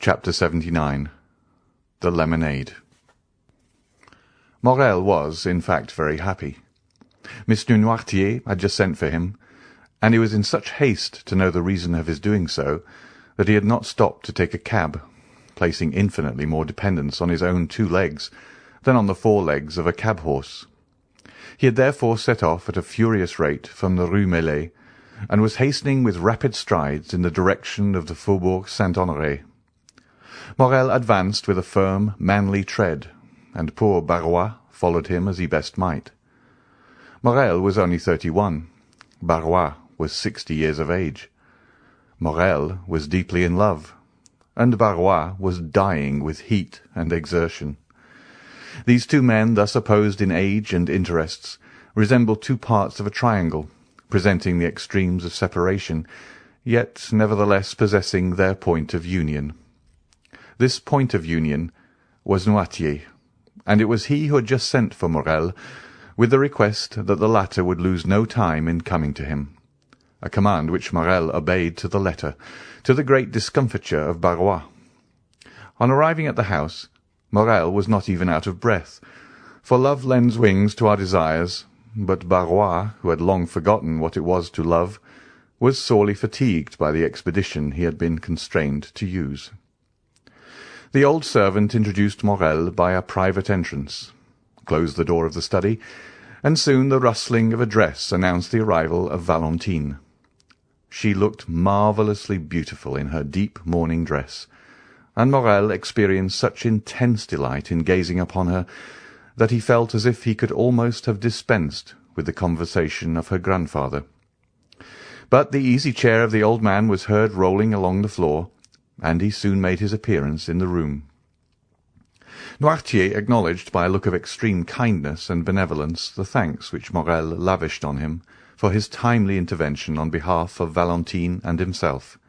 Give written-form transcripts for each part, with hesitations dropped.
Chapter 79. The Lemonade. Morel was, in fact, very happy. Mr. Noirtier had just sent for him, and he was in such haste to know the reason of his doing so that he had not stopped to take a cab, placing infinitely more dependence on his own 2 legs than on the 4 legs of a cab-horse. He had therefore set off at a furious rate from the Rue Meslay, and was hastening with rapid strides in the direction of the Faubourg Saint-Honoré. Morel advanced with a firm, manly tread, and poor Barrois followed him as he best might. Morel was only 31. Barrois was 60 years of age. Morel was deeply in love, and Barrois was dying with heat and exertion. These 2 men, thus opposed in age and interests, resembled 2 parts of a triangle, presenting the extremes of separation, yet nevertheless possessing their point of union. This point of union was Noirtier, and it was he who had just sent for Morel, with the request that the latter would lose no time in coming to him, a command which Morel obeyed to the letter, to the great discomfiture of Barrois. On arriving at the house, Morel was not even out of breath, for love lends wings to our desires, but Barrois, who had long forgotten what it was to love, was sorely fatigued by the expedition he had been constrained to use. The old servant introduced Morel by a private entrance, closed the door of the study, and soon the rustling of a dress announced the arrival of Valentine. She looked marvellously beautiful in her deep mourning dress, and Morel experienced such intense delight in gazing upon her that he felt as if he could almost have dispensed with the conversation of her grandfather. But the easy chair of the old man was heard rolling along the floor, and he soon made his appearance in the room. Noirtier acknowledged by a look of extreme kindness and benevolence the thanks which Morel lavished on him for his timely intervention on behalf of Valentine and himself,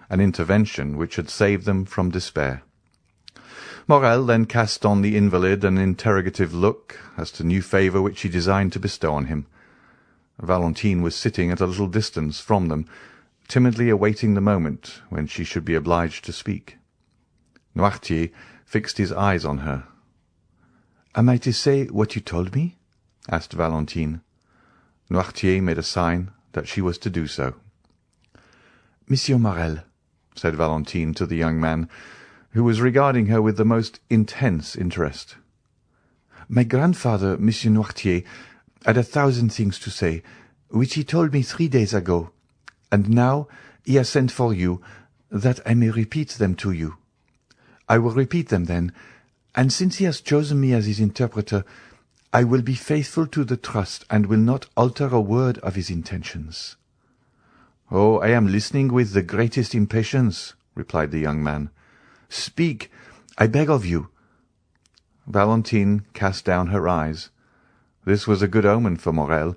an intervention which had saved them from despair. Morel then cast on the invalid an interrogative look as to new favour which he designed to bestow on him. Valentine was sitting at a little distance from them, timidly awaiting the moment when she should be obliged to speak. Noirtier fixed his eyes on her. "Am I to say what you told me?" asked Valentine. Noirtier made a sign that she was to do so. "Monsieur Morel," said Valentine to the young man, who was regarding her with the most intense interest, "my grandfather, Monsieur Noirtier, had 1,000 things to say, which he told me 3 days ago, and now he has sent for you, that I may repeat them to you. I will repeat them then, and since he has chosen me as his interpreter, I will be faithful to the trust, and will not alter a word of his intentions." "Oh, I am listening with the greatest impatience," replied the young man. "Speak, I beg of you." Valentine cast down her eyes. This was a good omen for Morel,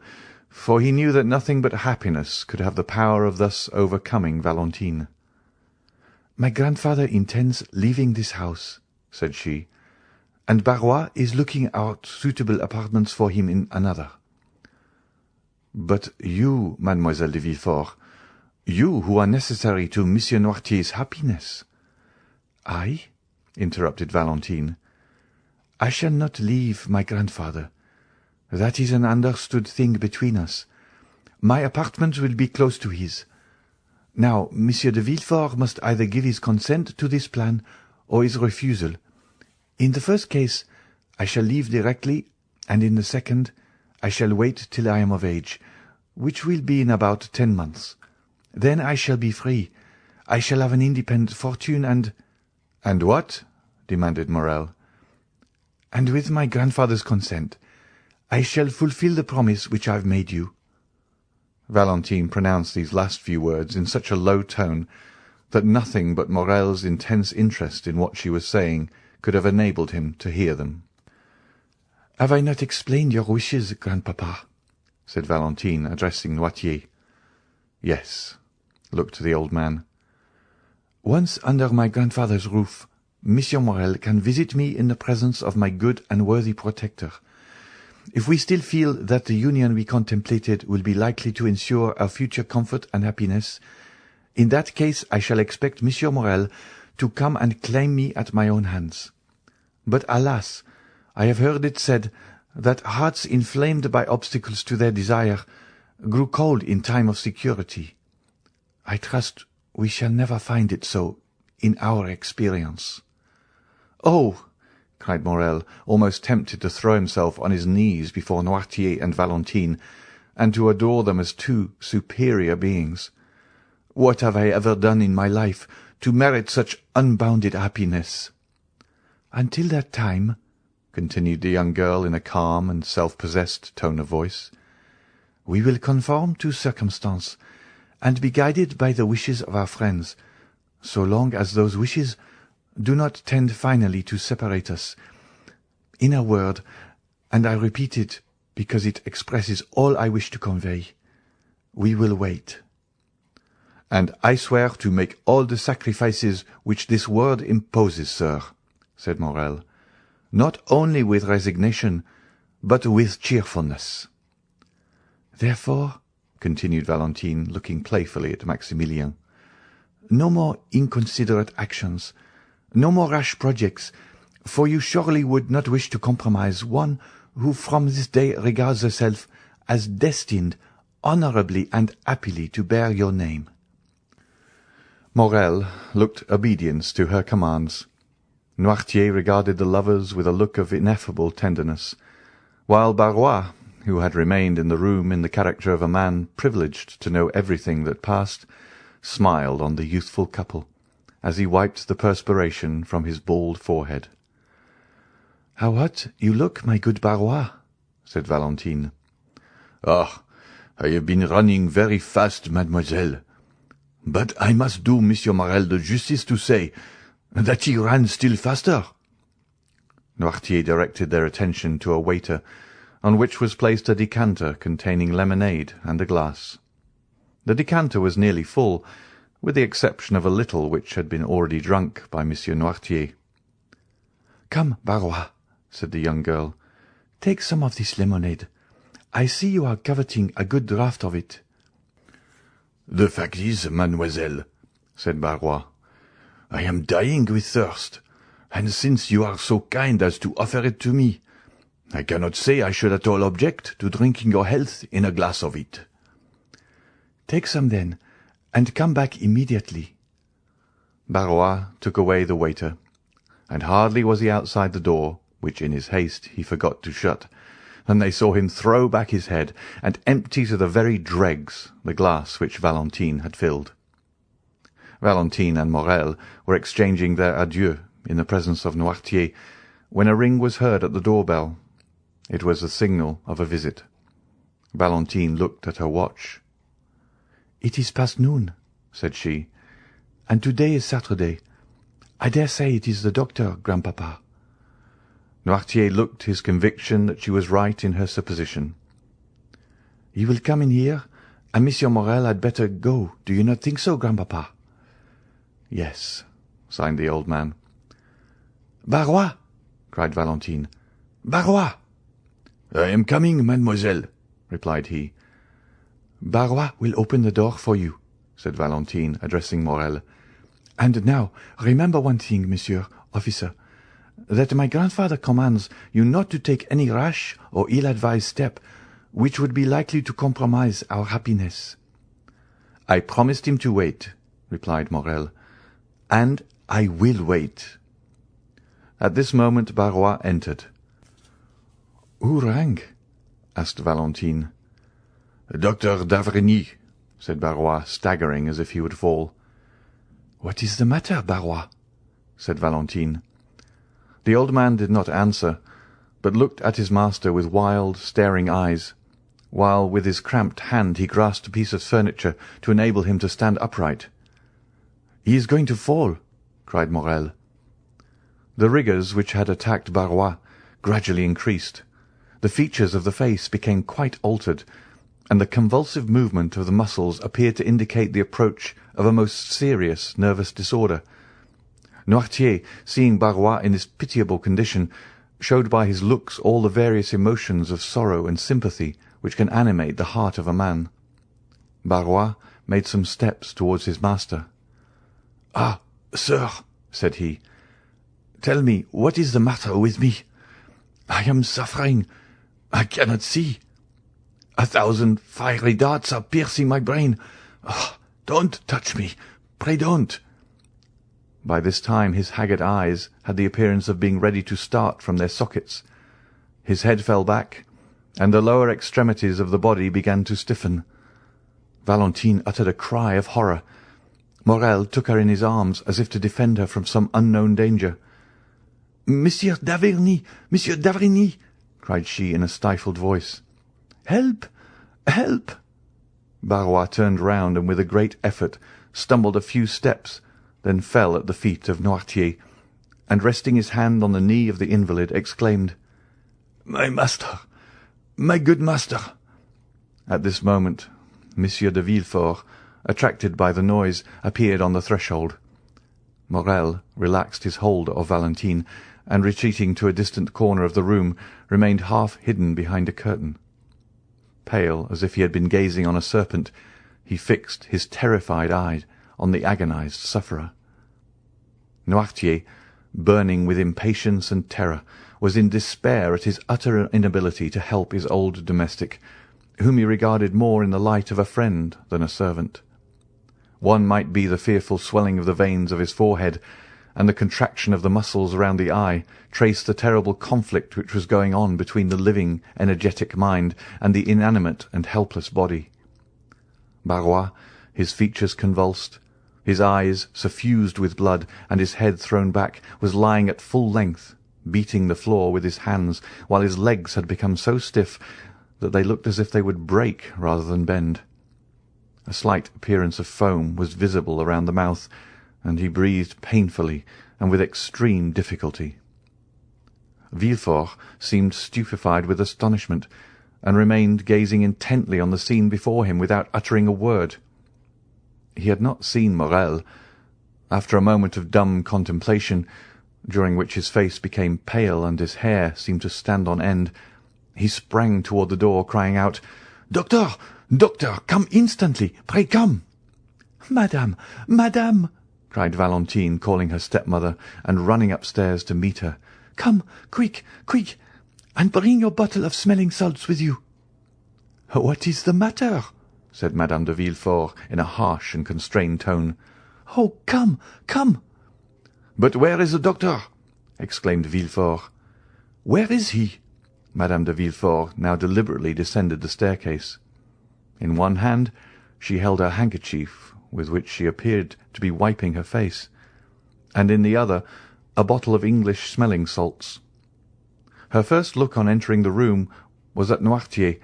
for he knew that nothing but happiness could have the power of thus overcoming Valentine. "My grandfather intends leaving this house," said she, "and Barrois is looking out suitable apartments for him in another." "But you, Mademoiselle de Villefort, you who are necessary to Monsieur Noirtier's happiness." "I?" interrupted Valentine. "I shall not leave my grandfather. That is an understood thing between us. My apartment will be close to his. Now, Monsieur de Villefort must either give his consent to this plan or his refusal. In the first case, I shall leave directly, and in the second, I shall wait till I am of age, which will be in about 10 months. Then I shall be free. I shall have an independent fortune, and—" "And what?" demanded Morel. "And with my grandfather's consent, I shall fulfil the promise which I have made you." Valentine pronounced these last few words in such a low tone that nothing but Morel's intense interest in what she was saying could have enabled him to hear them. "Have I not explained your wishes, grandpapa?" said Valentine, addressing Noirtier. "Yes," looked the old man. "Once under my grandfather's roof, Monsieur Morel can visit me in the presence of my good and worthy protector. If we still feel that the union we contemplated will be likely to ensure our future comfort and happiness, in that case I shall expect Monsieur Morel to come and claim me at my own hands. But alas, I have heard it said that hearts inflamed by obstacles to their desire grew cold in time of security. I trust we shall never find it so in our experience." "Oh!" cried Morel, almost tempted to throw himself on his knees before Noirtier and Valentine, and to adore them as two superior beings. "What have I ever done in my life to merit such unbounded happiness?" "Until that time," continued the young girl in a calm and self-possessed tone of voice, "we will conform to circumstance, and be guided by the wishes of our friends, so long as those wishes do not tend finally to separate us. In a word, and I repeat it because it expresses all I wish to convey, we will wait." "And I swear to make all the sacrifices which this word imposes, sir," said Morel, "not only with resignation, but with cheerfulness." "Therefore," continued Valentine, looking playfully at Maximilien, "no more inconsiderate actions, no more rash projects, for you surely would not wish to compromise one who from this day regards herself as destined honourably and happily to bear your name." Morel looked obedience to her commands. Noirtier regarded the lovers with a look of ineffable tenderness, while Barrois, who had remained in the room in the character of a man privileged to know everything that passed, smiled on the youthful couple, as he wiped the perspiration from his bald forehead. "How hot you look, my good Barrois," said Valentine. "Ah, I have been running very fast, mademoiselle. But I must do Monsieur Morel the justice to say that he ran still faster." Noirtier directed their attention to a waiter, on which was placed a decanter containing lemonade and a glass. The decanter was nearly full, with the exception of a little which had been already drunk by Monsieur Noirtier. "Come, Barrois," said the young girl, "take some of this lemonade. I see you are coveting a good draught of it." "The fact is, mademoiselle," said Barrois, "I am dying with thirst, and since you are so kind as to offer it to me, I cannot say I should at all object to drinking your health in a glass of it." "Take some then, and come back immediately." Barrois took away the waiter, and hardly was he outside the door, which in his haste he forgot to shut, than they saw him throw back his head and empty to the very dregs the glass which Valentine had filled. Valentine and Morel were exchanging their adieux in the presence of Noirtier, when a ring was heard at the door-bell. It was the signal of a visit. Valentine looked at her watch. "It is past noon," said she, "and to-day is Saturday. I dare say it is the doctor, grandpapa." Noirtier looked his conviction that she was right in her supposition. "You will come in here, and Monsieur Morel had better go, do you not think so, grandpapa?" "Yes," signed the old man. "Barrois!" cried Valentine. "Barrois!" "I am coming, mademoiselle," replied he. "Barrois will open the door for you," said Valentine, addressing Morel. "And now remember one thing, monsieur officer, that my grandfather commands you not to take any rash or ill-advised step which would be likely to compromise our happiness." "I promised him to wait," replied Morel, "and I will wait." At this moment Barrois entered. "Who rang?" asked Valentine. "Dr. d'Avrigny," said Barrois, staggering as if he would fall. "What is the matter, Barrois?" said Valentine. The old man did not answer, but looked at his master with wild, staring eyes, while with his cramped hand he grasped a piece of furniture to enable him to stand upright. "He is going to fall!" cried Morel. The rigours which had attacked Barrois gradually increased. The features of the face became quite altered, and the convulsive movement of the muscles appeared to indicate the approach of a most serious nervous disorder. Noirtier, seeing Barrois in this pitiable condition, showed by his looks all the various emotions of sorrow and sympathy which can animate the heart of a man. Barrois made some steps towards his master. "Ah, sir," said he. "Tell me, what is the matter with me? I am suffering. I cannot see. 1,000 fiery darts are piercing my brain. Oh, don't touch me. Pray don't." By this time his haggard eyes had the appearance of being ready to start from their sockets. His head fell back, and the lower extremities of the body began to stiffen. Valentine uttered a cry of horror. Morel took her in his arms as if to defend her from some unknown danger. "Monsieur d'Avrigny! Monsieur d'Avrigny!" cried she in a stifled voice. "Help! Help!" Barrois turned round and with a great effort stumbled a few steps, then fell at the feet of Noirtier, and resting his hand on the knee of the invalid, exclaimed, "My master! My good master!" At this moment Monsieur de Villefort, attracted by the noise, appeared on the threshold. Morel relaxed his hold of Valentine, and retreating to a distant corner of the room, remained half hidden behind a curtain. Pale, as if he had been gazing on a serpent, he fixed his terrified eye on the agonized sufferer. Noirtier, burning with impatience and terror, was in despair at his utter inability to help his old domestic, whom he regarded more in the light of a friend than a servant. One might be the fearful swelling of the veins of his forehead, and the contraction of the muscles around the eye trace the terrible conflict which was going on between the living, energetic mind and the inanimate and helpless body. Barrois, his features convulsed, his eyes suffused with blood, and his head thrown back, was lying at full length, beating the floor with his hands, while his legs had become so stiff that they looked as if they would break rather than bend. A slight appearance of foam was visible around the mouth, and he breathed painfully and with extreme difficulty. Villefort seemed stupefied with astonishment, and remained gazing intently on the scene before him without uttering a word. He had not seen Morel. After a moment of dumb contemplation, during which his face became pale and his hair seemed to stand on end, he sprang toward the door, crying out, "Doctor! Doctor! Come instantly! Pray come!" "Madame! Madame!" cried Valentine, calling her stepmother, and running upstairs to meet her. "Come, quick, quick, and bring your bottle of smelling salts with you." "What is the matter?" said Madame de Villefort in a harsh and constrained tone. "Oh, come, come!" "But where is the doctor?" exclaimed Villefort. "Where is he?" Madame de Villefort now deliberately descended the staircase. In one hand she held her handkerchief, with which she appeared to be wiping her face, and in the other a bottle of English smelling salts. Her first look on entering the room was at Noirtier,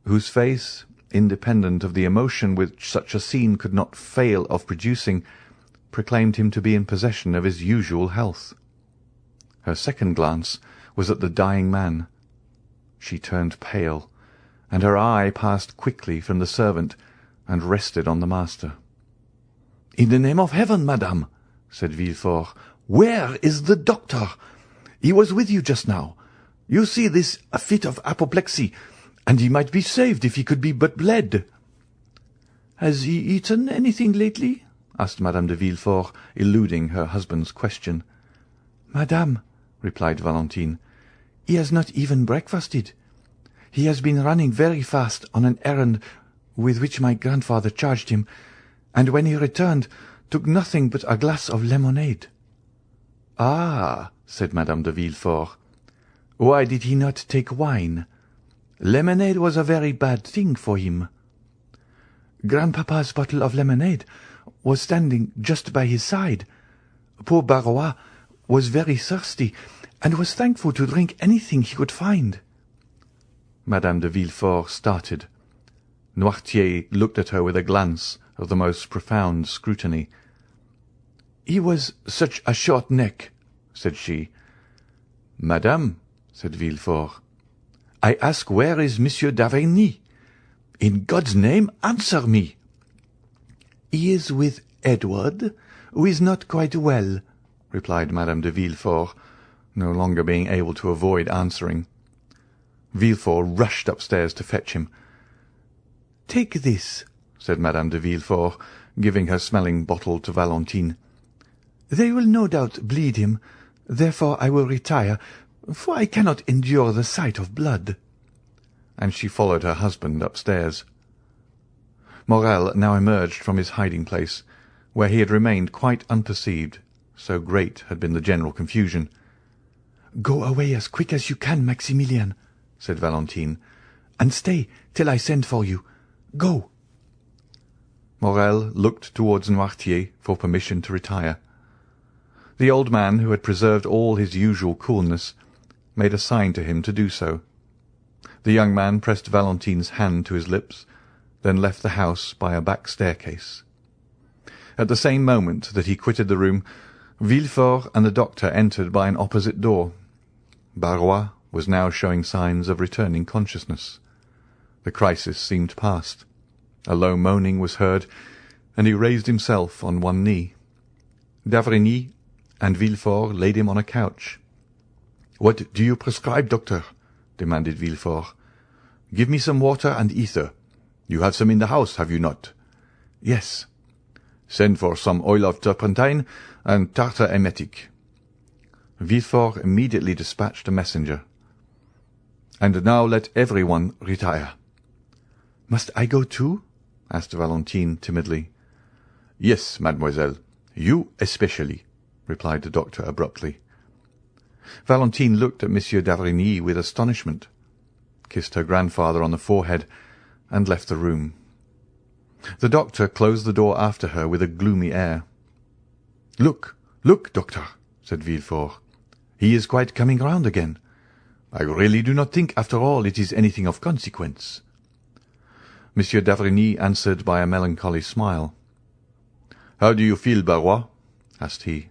whose face, independent of the emotion which such a scene could not fail of producing, proclaimed him to be in possession of his usual health. Her second glance was at the dying man. She turned pale, and her eye passed quickly from the servant and rested on the master. "In the name of heaven, madame," said Villefort, "where is the doctor? He was with you just now. You see this a fit of apoplexy, and he might be saved if he could be but bled." "Has he eaten anything lately?" asked Madame de Villefort, eluding her husband's question. "Madame," replied Valentine, "he has not even breakfasted. He has been running very fast on an errand with which my grandfather charged him, and when he returned took nothing but a glass of lemonade." "Ah," said Madame de Villefort, "why did he not take wine? Lemonade was a very bad thing for him." "Grandpapa's bottle of lemonade was standing just by his side. Poor Barrois was very thirsty, and was thankful to drink anything he could find." Madame de Villefort started. Noirtier looked at her with a glance of the most profound scrutiny. "He was such a short neck," said she. "Madame," said Villefort, "I ask where is Monsieur d'Avrigny? In God's name, answer me." "He is with Edward, who is not quite well," replied Madame de Villefort, no longer being able to avoid answering. Villefort rushed upstairs to fetch him. "Take this," said Madame de Villefort, giving her smelling bottle to Valentine. "They will no doubt bleed him. Therefore I will retire, for I cannot endure the sight of blood." And she followed her husband upstairs. Morel now emerged from his hiding-place, where he had remained quite unperceived, so great had been the general confusion. "Go away as quick as you can, Maximilian," said Valentine, "and stay till I send for you. Go." Morel looked towards Noirtier for permission to retire. The old man, who had preserved all his usual coolness, made a sign to him to do so. The young man pressed Valentine's hand to his lips, then left the house by a back staircase. At the same moment that he quitted the room, Villefort and the doctor entered by an opposite door. Barrois was now showing signs of returning consciousness. The crisis seemed past. A low moaning was heard, and he raised himself on one knee. d'Avrigny and Villefort laid him on a couch. "What do you prescribe, doctor?" demanded Villefort. "Give me some water and ether. You have some in the house, have you not?" "Yes." "Send for some oil of turpentine and tartar emetic." Villefort immediately dispatched a messenger. "And now let everyone retire." "Must I go too?" asked Valentine timidly. "Yes, mademoiselle, you especially," replied the doctor abruptly. Valentine looked at Monsieur d'Avrigny with astonishment, kissed her grandfather on the forehead, and left the room. The doctor closed the door after her with a gloomy air. Look, doctor," said Villefort. "He is quite coming round again. I really do not think, after all, it is anything of consequence." Monsieur d'Avrigny answered by a melancholy smile. "How do you feel, Barrois?" asked he.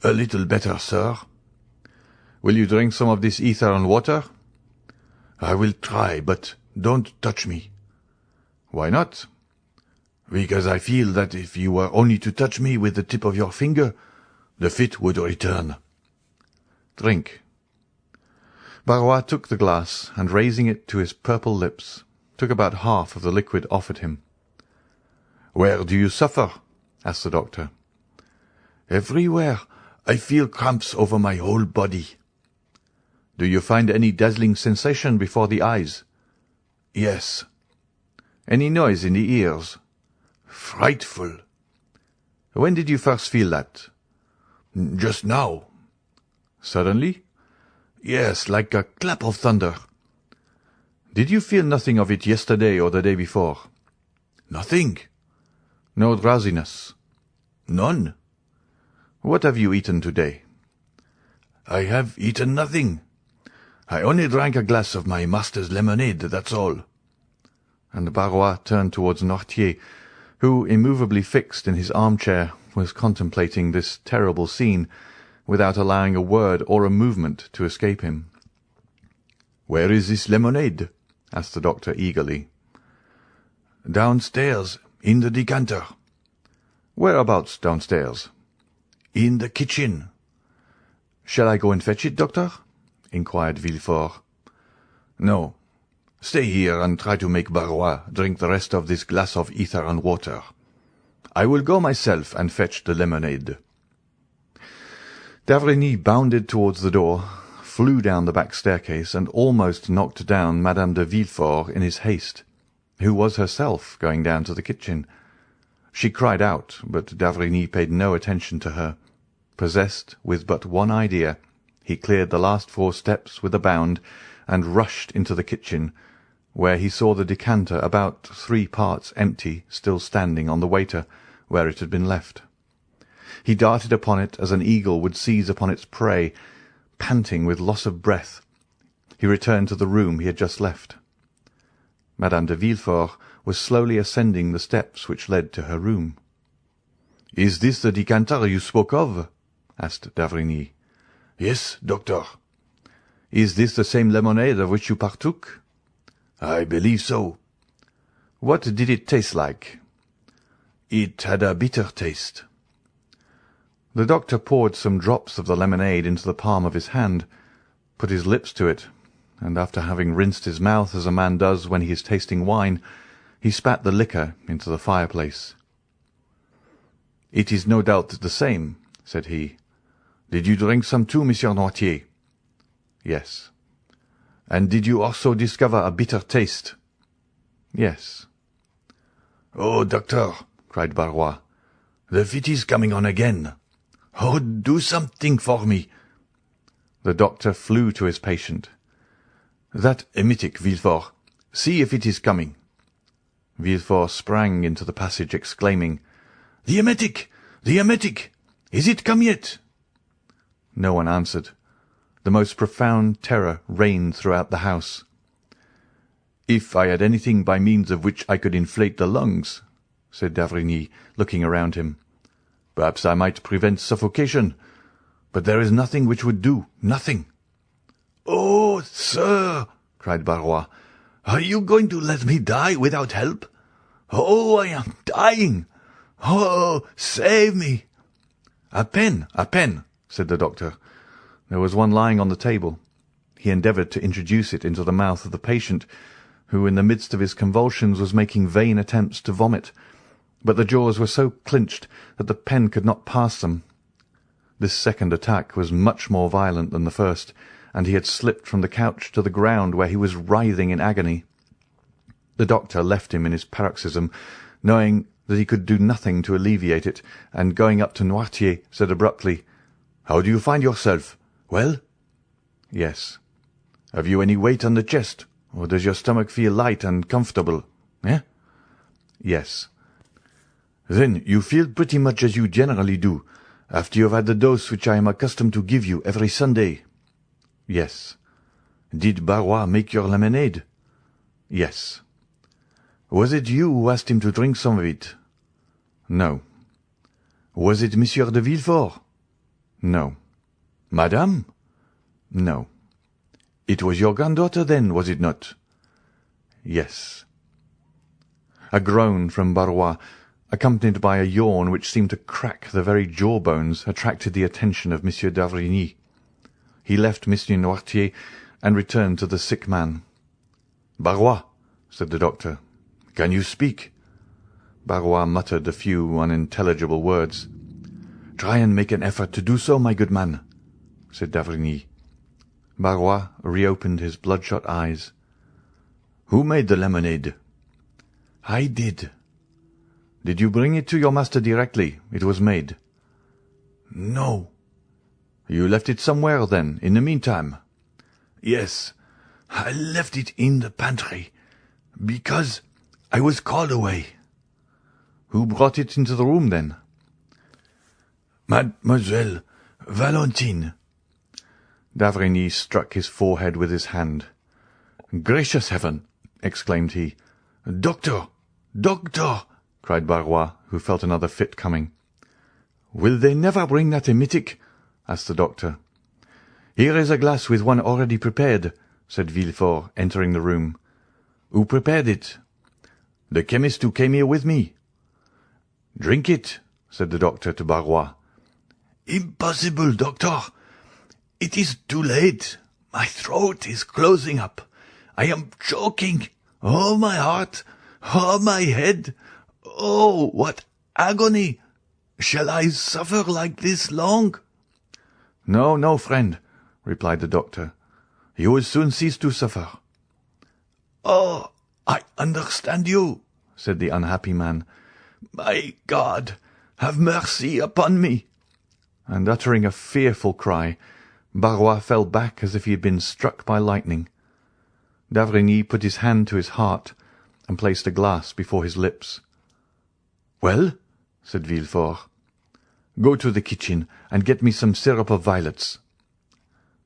"A little better, sir." "Will you drink some of this ether and water?" "I will try, but don't touch me." "Why not?" "Because I feel that if you were only to touch me with the tip of your finger, the fit would return." "Drink." Barrois took the glass, and raising it to his purple lips, took about half of the liquid offered him. "Where do you suffer?" asked the doctor. "Everywhere. I feel cramps over my whole body." "Do you find any dazzling sensation before the eyes?" "Yes." "Any noise in the ears?" "Frightful." "When did you first feel that?" "Just now." "Suddenly?" "Yes, like a clap of thunder." "Did you feel nothing of it yesterday or the day before?" "Nothing." "No drowsiness?" "None." "What have you eaten today?" "I have eaten nothing. I only drank a glass of my master's lemonade, that's all." And Barrois turned towards Noirtier, who, immovably fixed in his armchair, was contemplating this terrible scene, without allowing a word or a movement to escape him. "Where is this lemonade?" asked the doctor eagerly. "Downstairs, in the decanter." "Whereabouts downstairs?" "In the kitchen." "Shall I go and fetch it, doctor?" inquired Villefort. "No. Stay here and try to make Barrois drink the rest of this glass of ether and water. I will go myself and fetch the lemonade." d'Avrigny bounded towards the door, flew down the back staircase, and almost knocked down Madame de Villefort in his haste, who was herself going down to the kitchen. She cried out, but d'Avrigny paid no attention to her. Possessed with but one idea, he cleared the last 4 steps with a bound, and rushed into the kitchen, where he saw the decanter about 3 parts empty still standing on the waiter, where it had been left. He darted upon it as an eagle would seize upon its prey, panting with loss of breath. He returned to the room he had just left. Madame de Villefort was slowly ascending the steps which led to her room. "Is this the decanter you spoke of?" asked d'Avrigny. "Yes, doctor." "Is this the same lemonade of which you partook?" "I believe so." "What did it taste like?" "It had a bitter taste." The doctor poured some drops of the lemonade into the palm of his hand, put his lips to it, and after having rinsed his mouth as a man does when he is tasting wine, he spat the liquor into the fireplace. "It is no doubt the same," said he. "Did you drink some too, Monsieur Noirtier?" "Yes." "And did you also discover a bitter taste?" "Yes." "Oh, doctor," cried Barrois, "the fit is coming on again. Oh, do something for me." The doctor flew to his patient. "That emetic, Villefort. See if it is coming." Villefort sprang into the passage, exclaiming, "The emetic! The emetic! Is it come yet?" No one answered. The most profound terror reigned throughout the house. "If I had anything by means of which I could inflate the lungs," said d'Avrigny, looking around him, "perhaps I might prevent suffocation. But there is nothing which would do, nothing." "Oh, sir," cried Barrois, "are you going to let me die without help? Oh, I am dying! Oh, save me!" "A pen, said the doctor. There was one lying on the table. He endeavoured to introduce it into the mouth of the patient, who in the midst of his convulsions was making vain attempts to vomit, but the jaws were so clinched that the pen could not pass them. This second attack was much more violent than the first, and he had slipped from the couch to the ground, where he was writhing in agony. The doctor left him in his paroxysm, knowing that he could do nothing to alleviate it, and going up to Noirtier, said abruptly, "How do you find yourself? Well?" "Yes." "Have you any weight on the chest, or does your stomach feel light and comfortable? Eh?" "Yes." "Then you feel pretty much as you generally do, after you have had the dose which I am accustomed to give you every Sunday?" "Yes." "Did Barrois make your lemonade?" "Yes." "Was it you who asked him to drink some of it?" "No." "Was it Monsieur de Villefort?" "No." "Madame?" "No." "It was your granddaughter, then, was it not?" "Yes." A groan from Barrois, accompanied by a yawn which seemed to crack the very jawbones, attracted the attention of Monsieur d'Avrigny. He left Monsieur Noirtier and returned to the sick man. "Barrois," said the doctor, "can you speak?" Barrois muttered a few unintelligible words. "Try and make an effort to do so, my good man," said d'Avrigny. Barrois reopened his bloodshot eyes. "Who made the lemonade?" "I did." "Did you bring it to your master directly it was made?" "No." "You left it somewhere, then, in the meantime?" "Yes, I left it in the pantry, because I was called away." "Who brought it into the room, then?" "Mademoiselle Valentine." D'Avrigny struck his forehead with his hand. "Gracious heaven!" exclaimed he. "Doctor! Doctor!" cried Barrois, who felt another fit coming. "Will they never bring that emetic?" asked the doctor. "Here is a glass with one already prepared," said Villefort, entering the room. "Who prepared it?" "The chemist who came here with me." "Drink it," said the doctor to Barrois. "Impossible, doctor. It is too late. My throat is closing up. I am choking. Oh, my heart! Oh, my head! Oh, what agony! Shall I suffer like this long?" "No, no, friend," replied the doctor. "You will soon cease to suffer." "Oh, I understand you," said the unhappy man. "My God, have mercy upon me!" And uttering a fearful cry, Barrois fell back as if he had been struck by lightning. D'Avrigny put his hand to his heart and placed a glass before his lips. "Well?" said Villefort. "Go to the kitchen and get me some syrup of violets."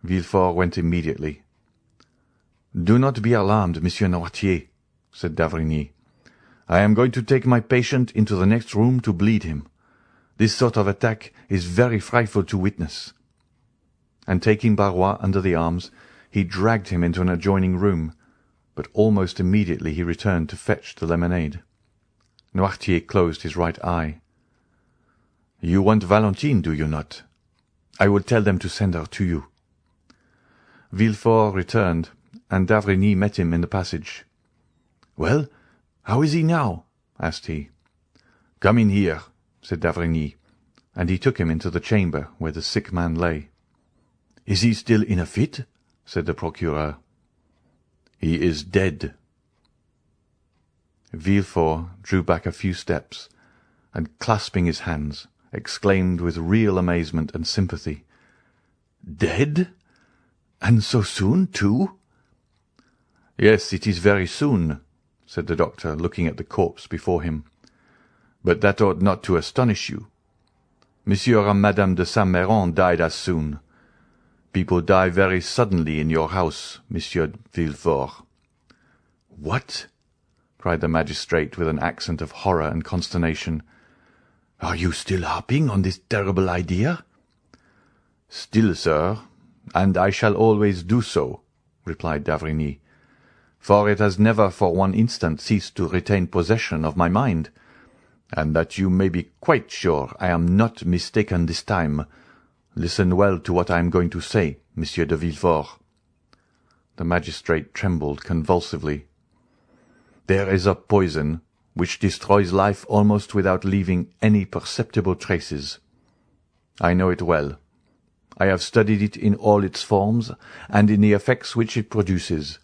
Villefort went immediately. "Do not be alarmed, Monsieur Noirtier," said d'Avrigny. "I am going to take my patient into the next room to bleed him. This sort of attack is very frightful to witness." And taking Barrois under the arms, he dragged him into an adjoining room, but almost immediately he returned to fetch the lemonade. Noirtier closed his right eye. "You want Valentine, do you not? I will tell them to send her to you." Villefort returned, and d'Avrigny met him in the passage. "Well, how is he now?" asked he. "Come in here," said d'Avrigny. and he took him into the chamber where the sick man lay. "Is he still in a fit?" said the procureur. "He is dead." Villefort drew back a few steps, and clasping his hands, exclaimed with real amazement and sympathy, "Dead? And so soon, too?" "Yes, it is very soon," said the doctor, looking at the corpse before him. "But that ought not to astonish you. Monsieur and Madame de Saint-Méran died as soon. People die very suddenly in your house, Monsieur Villefort." "What?" cried the magistrate with an accent of horror and consternation. "Are you still harping on this terrible idea?" "Still, sir, and I shall always do so," replied d'Avrigny, "for it has never for one instant ceased to retain possession of my mind, and that you may be quite sure I am not mistaken this time, listen well to what I am going to say, Monsieur de Villefort." The magistrate trembled convulsively. "There is a poison which destroys life almost without leaving any perceptible traces. I know it well. I have studied it in all its forms, and in the effects which it produces.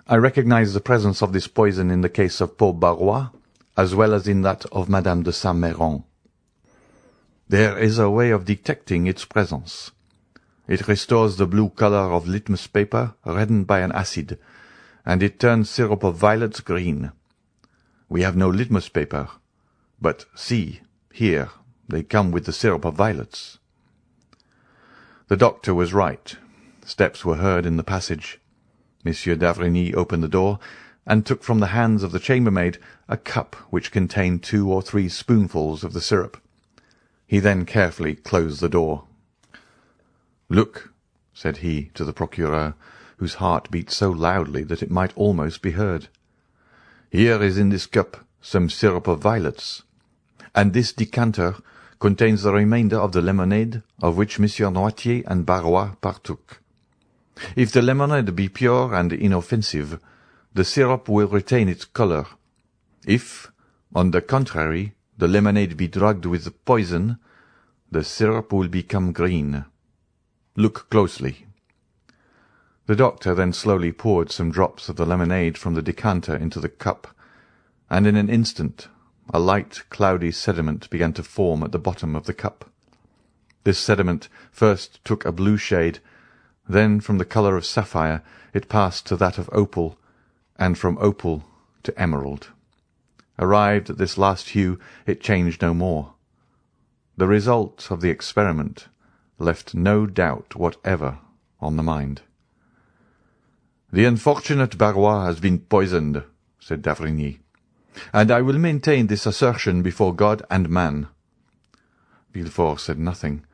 I recognize the presence of this poison in the case of poor Barrois, as well as in that of Madame de Saint-Méran. There is a way of detecting its presence. It restores the blue color of litmus paper reddened by an acid, and it turns syrup of violets green. We have no litmus paper, but see, here, they come with the syrup of violets." The doctor was right. Steps were heard in the passage. Monsieur d'Avrigny opened the door, and took from the hands of the chambermaid a cup which contained 2 or 3 spoonfuls of the syrup. He then carefully closed the door. "Look," said he to the procureur, whose heart beat so loudly that it might almost be heard. "Here is in this cup some syrup of violets, and this decanter contains the remainder of the lemonade of which Monsieur Noirtier and Barrois partook. If the lemonade be pure and inoffensive, the syrup will retain its colour. If, on the contrary, the lemonade be drugged with poison, the syrup will become green. Look closely." The doctor then slowly poured some drops of the lemonade from the decanter into the cup, and in an instant a light, cloudy sediment began to form at the bottom of the cup. This sediment first took a blue shade, then from the colour of sapphire it passed to that of opal, and from opal to emerald. Arrived at this last hue, it changed no more. The result of the experiment left no doubt whatever on the mind. "The unfortunate Barrois has been poisoned," said d'Avrigny, "and I will maintain this assertion before God and man." Villefort said nothing,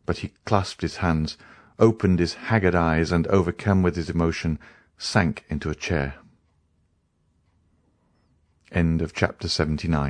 but he clasped his hands, opened his haggard eyes, and, overcome with his emotion, sank into a chair. End of chapter 79.